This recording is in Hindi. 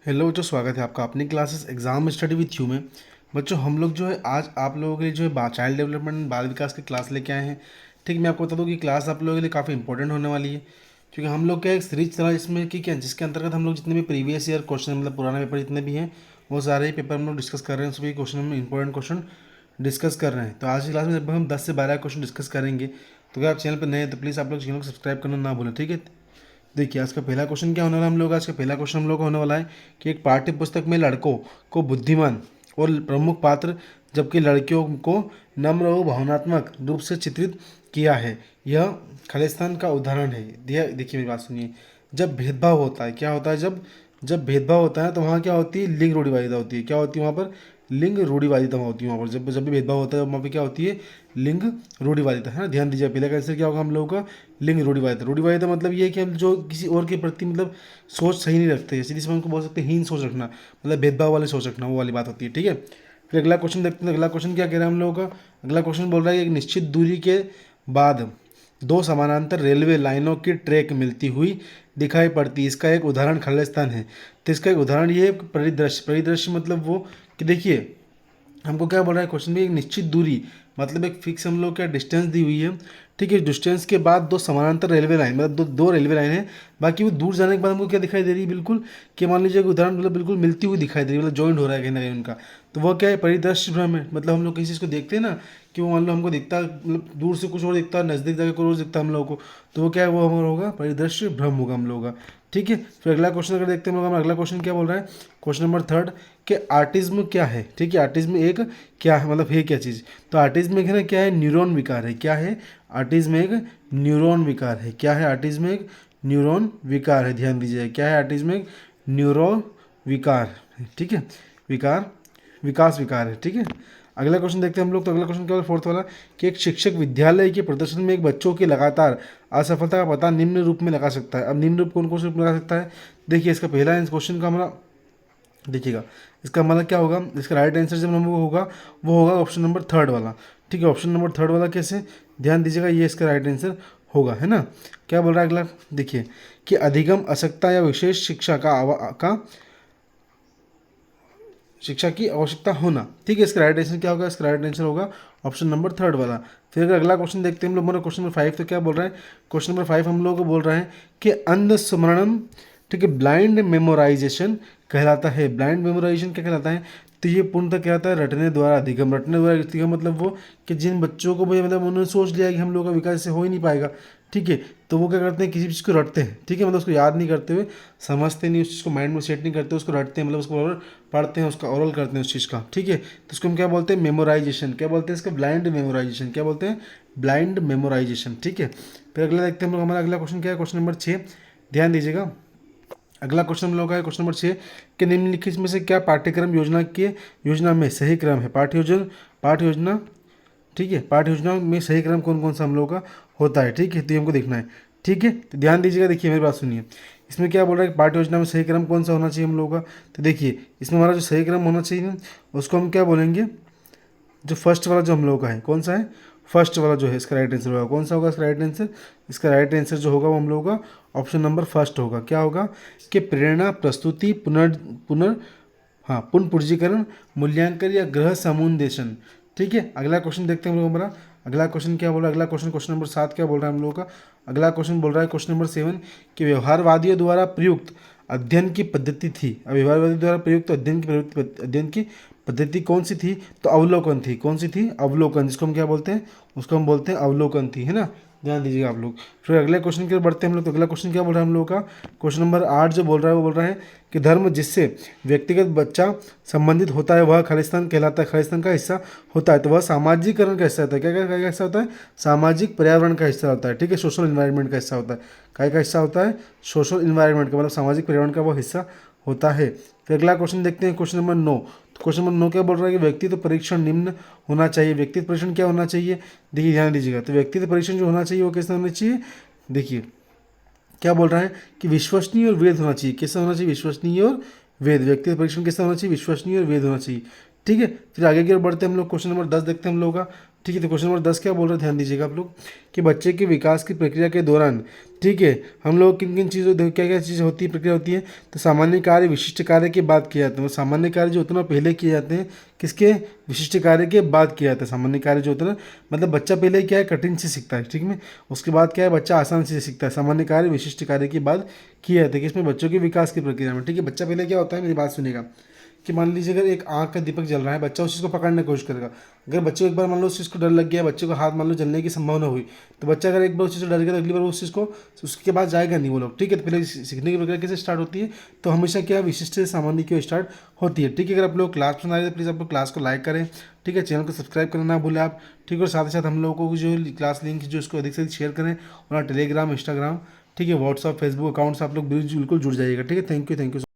हेलो बच्चों, स्वागत है आपका अपनी classes exam study with you में। बच्चों हम लोग जो है आज आप लोगों के लिए जो है चाइल्ड डेवलपमेंट बाल विकास की क्लास लेके आए हैं। ठीक, मैं आपको बता दूं कि क्लास आप लोगों के लिए काफ़ी इंपॉर्टेंट होने वाली है, क्योंकि हम लोग क्या एक सीरीज चला इसमें कि क्या जिसके अंतर्गत हम लोग जितने भी प्रीवियस ईयर क्वेश्चन मतलब पुराना पेपर जितने भी हैं वो सारे ही पेपर हम लोग डिस्कस कर रहे हैं। सभी क्वेश्चन में इंपॉर्टेंट क्वेश्चन डिस्कस कर रहे हैं। तो आज की क्लास में लगभग हम 10 से 12 क्वेश्चन डिस्कस करेंगे। तो अगर आप चैनल पर नए हैं तो प्लीज़ आप लोग चैनल को सब्सक्राइब करना ना भूलें। ठीक है, देखिए आज का पहला क्वेश्चन क्या होने वाला है हम लोग आज का पहला क्वेश्चन हम लोग का होने वाला है कि एक पाठ्य पुस्तक में लड़कों को बुद्धिमान और प्रमुख पात्र जबकि लड़कियों को नम्र और भावनात्मक रूप से चित्रित किया है। यह खालिस्तान का उदाहरण है। देखिए मेरी बात सुनिए। जब भेदभाव होता है क्या होता है, जब जब भेदभाव होता है तो वहाँ क्या होती है, लिंग रूढ़िवादिता होती है। क्या होती है वहाँ पर, लिंग रूढ़िवादिता होती है वहाँ पर। जब जब भी भेदभाव होता है वहाँ पर क्या होती है, लिंग रूढ़िवादिता, है ना। ध्यान दीजिए, पहले का आंसर क्या होगा हम लोगों का, लिंग रूढ़िवादिता। रूढ़िवादिता मतलब ये है कि हम जो किसी और के प्रति मतलब सोच सही नहीं रखते, सीधी सी हमको बोल सकते हैं हीन सोच रखना, मतलब भेदभाव वाली सोच रखना, वो वाली बात होती है। ठीक है, फिर अगला क्वेश्चन देखते हैं। अगला क्वेश्चन क्या कह रहा है हम लोगों का, अगला क्वेश्चन बोल रहा है कि एक निश्चित दूरी के बाद दो समानांतर रेलवे लाइनों की ट्रैक मिलती हुई दिखाई पड़ती है। इसका एक उदाहरण खालिस्तान है। तो इसका एक उदाहरण ये है परिदृश्य। परिदृश्य मतलब वो कि देखिए हमको क्या बोल रहा है क्वेश्चन में, एक निश्चित दूरी मतलब एक फिक्स हम लोग क्या डिस्टेंस दी हुई है। ठीक है, डिस्टेंस के बाद दो समानांतर रेलवे लाइन मतलब दो दो रेलवे लाइन है। बाकी वो दूर जाने के बाद हमको क्या दिखाई दे रही है, बिल्कुल कि मान लीजिए कि उदाहरण मतलब बिल्कुल मिलती हुई दिखाई दे रही है, मतलब जॉइंट हो रहा है कहीं ना कहीं उनका। तो वो क्या है, परिदृश्य भ्रम है। मतलब हम लोग किसी चीज़ को देखते हैं ना कि वो मान लो हमको दिखता मतलब दूर से कुछ और दिखता है, नज़दीक जाकर कुछ और दिखता है हम लोग को। तो वो क्या है, वो हमारा होगा परिदृश्य भ्रम होगा हम लोग का। ठीक है, फिर अगला क्वेश्चन अगर देखते हैं हम लोग, हमारा अगला क्वेश्चन क्या बोल रहा है, क्वेश्चन नंबर थर्ड कि आर्टिज्म क्या है। ठीक है, आर्टिज्म एक क्या है, मतलब है क्या चीज़। तो आर्टिज्म एक है ना, क्या है, न्यूरॉन विकार है। क्या है, आर्टिज्म एक न्यूरॉन विकार है। क्या है, आर्टिज्म एक न्यूरॉन विकार है। ध्यान दीजिए, क्या है, आर्टिज्म एक न्यूरो विकार है। ठीक है, विकार विकास विकार है। ठीक है, अगला क्वेश्चन देखते हैं हम लोग। तो अगला क्वेश्चन क्या फोर्थ वाला कि एक शिक्षक विद्यालय के प्रदर्शन में एक बच्चों की लगातार असफलता का पता निम्न रूप में लगा सकता है। अब निम्न रूप कौन कौन से रूप में लगा सकता है, देखिए इसका पहला क्वेश्चन का हमारा देखिएगा, इसका मतलब क्या होगा, इसका राइट आंसर जब हम होगा वो होगा ऑप्शन नंबर थर्ड वाला। ठीक है, ऑप्शन नंबर थर्ड वाला कैसे, ध्यान दीजिएगा, ये इसका राइट आंसर होगा, है ना। क्या बोल रहा है अगला, देखिए कि अधिगम असक्ता या विशेष शिक्षा की आवश्यकता होना। ठीक है, इसका राइट आंसर क्या होगा, इसका राइट आंसर होगा ऑप्शन नंबर थर्ड वाला। फिर अगर अगला क्वेश्चन देखते हैं हम लोग, हमारा क्वेश्चन नंबर 5, तो क्या बोल रहा है, क्वेश्चन नंबर 5 हम लोग को बोल रहा है कि अंध स्मरणम, ठीक है, ब्लाइंड मेमोराइजेशन कहलाता है। ब्लाइंड मेमोराइजेशन क्या कहलाता है, तो ये पूर्णतः क्या होता है, रटने द्वारा अधिगम। रटने द्वारा अधिगम मतलब वो कि जिन बच्चों को भाई मतलब उन्होंने सोच लिया कि हम लोग का विकास से हो ही नहीं पाएगा। ठीक है, तो वो क्या करते हैं, किसी चीज़ को रटते हैं। ठीक है, मतलब उसको याद नहीं करते हुए, समझते नहीं, उस चीज़ को माइंड में सेट नहीं करते, उसको रटते हैं, मतलब उसको और पढ़ते हैं, उसका ओरल करते हैं उस चीज़ का। ठीक है, तो उसको हम क्या बोलते हैं, मेमोराइजेशन। क्या बोलते हैं इसका, ब्लाइंड मेमोराइजेशन। क्या बोलते हैं, ब्लाइंड मेमोराइजेशन। ठीक है, फिर अगला देखते हैं हम लोग, हमारा अगला क्वेश्चन क्या है, क्वेश्चन नंबर 6, ध्यान दीजिएगा। अगला क्वेश्चन हम लोग का है क्वेश्चन नंबर 6 कि निम्नलिखित में से क्या पाठ्यक्रम योजना में सही क्रम है। पाठ्य योजना, ठीक है, पाठ्य योजना में सही क्रम कौन कौन सा हम लोग का होता है। ठीक है, तो ये हमको देखना है। ठीक है, तो ध्यान दीजिएगा, देखिए मेरी बात सुनिए। इसमें क्या बोल रहा है कि पाठ्य योजना में सही क्रम कौन सा होना चाहिए हम लोगों का। तो देखिए इसमें हमारा जो सही क्रम होना चाहिए उसको हम क्या बोलेंगे, जो फर्स्ट वाला जो हम लोगों का है, कौन सा है, फर्स्ट वाला जो है इसका राइट आंसर होगा। कौन सा होगा इसका राइट आंसर, इसका राइट आंसर जो होगा वो हम लोगों का ऑप्शन नंबर फर्स्ट होगा। क्या होगा कि प्रेरणा, प्रस्तुति, पुनर् हाँ पुनर्पूंजीकरण, मूल्यांकन या ग्रह समुन्देशन। ठीक है, अगला क्वेश्चन देखते हैं हम लोग हमारा। अगला क्वेश्चन क्या बोल रहा है, अगला क्वेश्चन क्वेश्चन नंबर 7 क्या बोल रहा है हम लोगों का। अगला क्वेश्चन बोल रहा है क्वेश्चन नंबर 7 कि व्यवहारवादियों द्वारा प्रयुक्त अध्ययन की पद्धति थी। अब व्यवहारवादी द्वारा प्रयुक्त अध्ययन की पद्धति कौन सी थी, तो अवलोकन थी। कौन सी थी, अवलोकन, जिसको हम क्या बोलते हैं, उसको हम बोलते हैं अवलोकन थी, है ना। ध्यान दीजिएगा आप लोग। फिर अगले क्वेश्चन की ओर बढ़ते हैं हम लोग। तो अगला क्वेश्चन क्या बोल रहा है हम लोग का, क्वेश्चन नंबर 8 जो बोल रहा है वो बोल रहा है कि धर्म जिससे व्यक्तिगत बच्चा संबंधित होता है वह खालिस्तान कहलाता है, खालिस्तान का हिस्सा होता है। तो वह सामाजिकरण का हिस्सा होता है। क्या क्या क्या हिस्सा होता है, सामाजिक पर्यावरण का हिस्सा होता है। ठीक है, सोशल इन्वायरमेंट का हिस्सा होता है। क्या का हिस्सा होता है, सोशल इन्वायरमेंट का मतलब सामाजिक पर्यावरण का वो हिस्सा होता है। फिर अगला क्वेश्चन देखते हैं क्वेश्चन नंबर 9। तो क्वेश्चन नंबर 9 क्या बोल रहा है कि व्यक्तित्व परीक्षण निम्न होना चाहिए। व्यक्तित्व परीक्षण क्या होना चाहिए, देखिए ध्यान दीजिएगा। तो व्यक्तित्व परीक्षण जो होना चाहिए वो कैसा होना चाहिए, देखिए क्या बोल रहा है कि विश्वसनीय और वेद होना चाहिए। कैसा होना चाहिए, विश्वसनीय और वेद। व्यक्तिगत परीक्षण कैसा होना चाहिए, विश्वसनीय और वेद होना चाहिए। ठीक है, फिर आगे की ओर बढ़ते हैं हम लोग। क्वेश्चन नंबर 10 देखते हैं हम लोग का। ठीक है। तो क्वेश्चन नंबर 10 क्या बोल रहे हैं, ध्यान दीजिएगा आप लोग कि बच्चे के विकास की प्रक्रिया के दौरान, ठीक है, हम लोग किन किन चीज़ों, क्या क्या चीज़ें होती है, प्रक्रिया होती है। तो सामान्य कार्य विशिष्ट कार्य के बाद किए जाते हैं। वो सामान्य कार्य जो होते हैं ना पहले किए जाते हैं, किसके, विशिष्ट कार्य के बाद किया जाता है। सामान्य कार्य जो होता है ना, मतलब बच्चा पहले क्या है, कठिन से सीखता है, ठीक है, उसके बाद क्या है, बच्चा आसान से सीखता है। सामान्य कार्य विशिष्ट कार्य के बाद किया जाता है, किसमें, बच्चों के विकास की प्रक्रिया में, ठीक है। बच्चा पहले क्या होता है, मेरी बात सुनेगा, कि मान लीजिए अगर एक आँख का दीपक जल रहा है, बच्चा उस चीज़ को पकड़ने की कोशिश करेगा। अगर बच्चे को एक बार मान लो उस चीज़ को डर लग गया, बच्चे को हाथ मान लो जलने की संभावना हुई, तो बच्चा अगर एक बार उस चीज़ से डर गया तो अगली बार उस चीज़ को, उसके बाद जाएगा नहीं वो लोग, ठीक है। तो पहले सीखने की प्रक्रिया कैसे स्टार्ट होती है, तो हमेशा क्या, विशिष्ट से सामान्य की ओर स्टार्ट होती है, ठीक है। अगर आप लोग क्लास पसंद आ रही है तो प्लीज़ आप लोग क्लास को लाइक करें, ठीक है, चैनल को सब्सक्राइब करना ना भूलें आप, ठीक है। और साथ ही साथ हम लोगों को जो क्लास लिंक जो इसको अधिक से अधिक शेयर करें, और टेलीग्राम, इंस्टाग्राम, ठीक है, व्हाट्सअप, फेसबुक अकाउंट से आप लोग बिल्कुल जुड़ जाइएगा, ठीक है। Thank you, thank you.